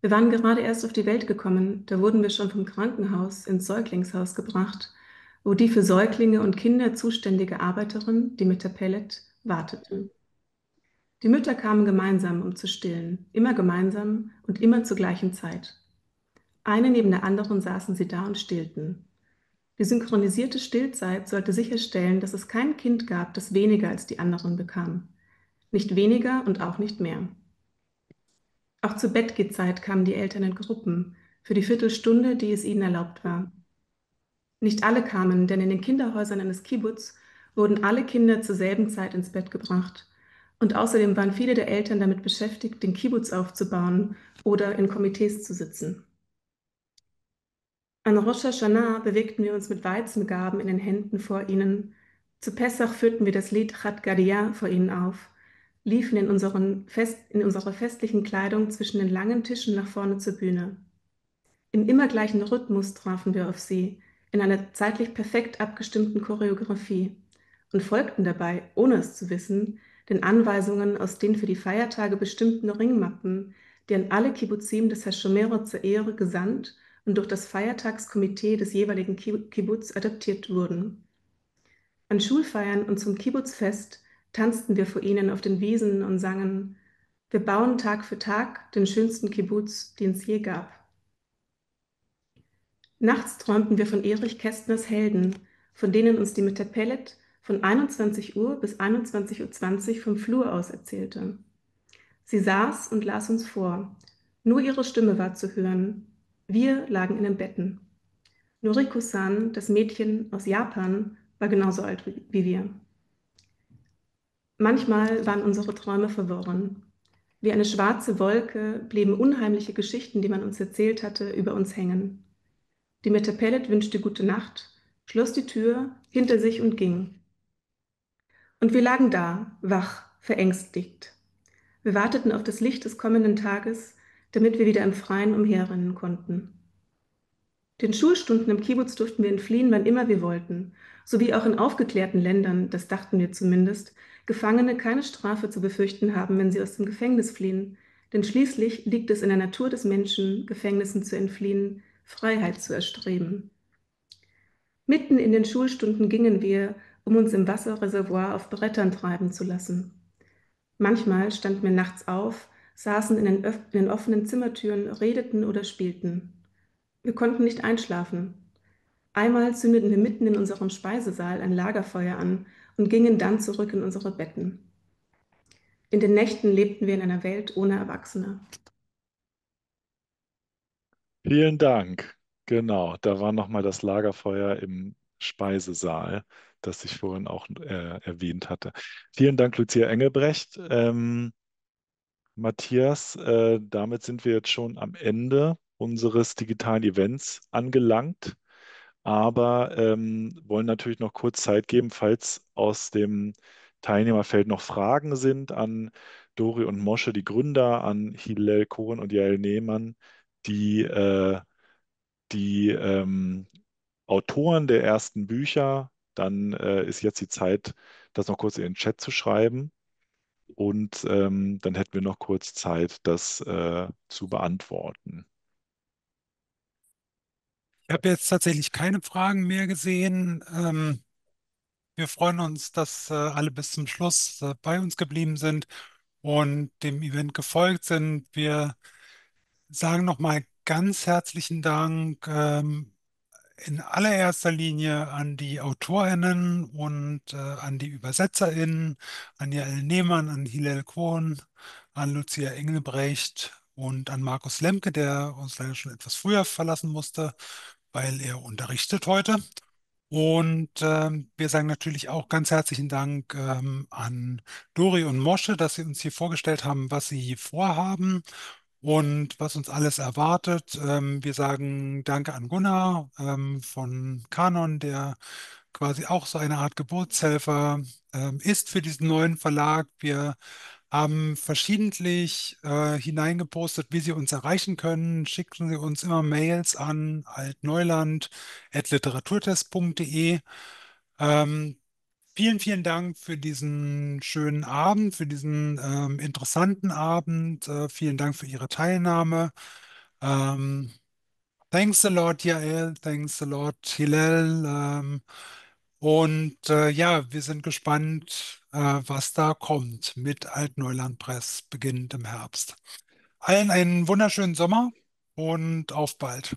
Wir waren gerade erst auf die Welt gekommen, da wurden wir schon vom Krankenhaus ins Säuglingshaus gebracht, wo die für Säuglinge und Kinder zuständige Arbeiterin, die mit der Pellet, wartete. Die Mütter kamen gemeinsam, um zu stillen, immer gemeinsam und immer zur gleichen Zeit. Eine neben der anderen saßen sie da und stillten. Die synchronisierte Stillzeit sollte sicherstellen, dass es kein Kind gab, das weniger als die anderen bekam. Nicht weniger und auch nicht mehr. Auch zur Bettgehzeit kamen die Eltern in Gruppen, für die Viertelstunde, die es ihnen erlaubt war. Nicht alle kamen, denn in den Kinderhäusern eines Kibbuz wurden alle Kinder zur selben Zeit ins Bett gebracht Und außerdem waren viele der Eltern damit beschäftigt, den Kibbuz aufzubauen oder in Komitees zu sitzen. An Rosh Hashanah bewegten wir uns mit Weizengaben in den Händen vor ihnen. Zu Pessach führten wir das Lied Chat Gadya vor ihnen auf, liefen in unserer festlichen Kleidung zwischen den langen Tischen nach vorne zur Bühne. Im immer gleichen Rhythmus trafen wir auf sie, in einer zeitlich perfekt abgestimmten Choreografie und folgten dabei, ohne es zu wissen, den Anweisungen aus den für die Feiertage bestimmten Ringmappen, die an alle Kibbuzim des Hashomero zur Ehre gesandt und durch das Feiertagskomitee des jeweiligen Kibbuz adaptiert wurden. An Schulfeiern und zum Kibbuzfest tanzten wir vor ihnen auf den Wiesen und sangen: Wir bauen Tag für Tag den schönsten Kibbuz, den es je gab. Nachts träumten wir von Erich Kästners Helden, von denen uns die Metapelet von 21 Uhr bis 21:20 Uhr vom Flur aus erzählte. Sie saß und las uns vor. Nur ihre Stimme war zu hören. Wir lagen in den Betten. Noriko-san, das Mädchen aus Japan, war genauso alt wie wir. Manchmal waren unsere Träume verworren. Wie eine schwarze Wolke blieben unheimliche Geschichten, die man uns erzählt hatte, über uns hängen. Die Metapelet wünschte gute Nacht, schloss die Tür hinter sich und ging. Und wir lagen da, wach, verängstigt. Wir warteten auf das Licht des kommenden Tages, damit wir wieder im Freien umherrennen konnten. Den Schulstunden im Kibbuz durften wir entfliehen, wann immer wir wollten, sowie auch in aufgeklärten Ländern, das dachten wir zumindest, Gefangene keine Strafe zu befürchten haben, wenn sie aus dem Gefängnis fliehen, denn schließlich liegt es in der Natur des Menschen, Gefängnissen zu entfliehen, Freiheit zu erstreben. Mitten in den Schulstunden gingen wir, um uns im Wasserreservoir auf Brettern treiben zu lassen. Manchmal standen wir nachts auf, saßen in den offenen Zimmertüren, redeten oder spielten. Wir konnten nicht einschlafen. Einmal zündeten wir mitten in unserem Speisesaal ein Lagerfeuer an und gingen dann zurück in unsere Betten. In den Nächten lebten wir in einer Welt ohne Erwachsene. Vielen Dank. Genau, da war nochmal das Lagerfeuer im Speisesaal, das ich vorhin auch erwähnt hatte. Vielen Dank, Lucia Engelbrecht. Matthias, damit sind wir jetzt schon am Ende unseres digitalen Events angelangt, aber wollen natürlich noch kurz Zeit geben, falls aus dem Teilnehmerfeld noch Fragen sind an Dory und Moshe, die Gründer, an Hillel Cohen und Yael Neeman, die, die Autoren der ersten Bücher. Dann ist jetzt die Zeit, das noch kurz in den Chat zu schreiben. Und dann hätten wir noch kurz Zeit, das zu beantworten. Ich habe jetzt tatsächlich keine Fragen mehr gesehen. Wir freuen uns, dass alle bis zum Schluss bei uns geblieben sind und dem Event gefolgt sind. Wir sagen nochmal ganz herzlichen Dank in allererster Linie an die AutorInnen und an die ÜbersetzerInnen, an Yael Neeman, an Hillel Cohen, an Lucia Engelbrecht und an Markus Lemke, der uns leider schon etwas früher verlassen musste, weil er unterrichtet heute. Und wir sagen natürlich auch ganz herzlichen Dank an Dory und Moshe, dass sie uns hier vorgestellt haben, was sie vorhaben und was uns alles erwartet. Wir sagen Danke an Gunnar von Kanon, der quasi auch so eine Art Geburtshelfer ist für diesen neuen Verlag. Wir haben verschiedentlich hineingepostet, wie Sie uns erreichen können. Schicken Sie uns immer Mails an altneuland@literaturtest.de. Ähm, vielen Dank für diesen schönen Abend, für diesen interessanten Abend. Vielen Dank für Ihre Teilnahme. Ähm, thanks a lot, Yael. Thanks a lot, Hillel. Und ja, wir sind gespannt, was da kommt mit Altneuland Press beginnend im Herbst. Allen einen wunderschönen Sommer und auf bald.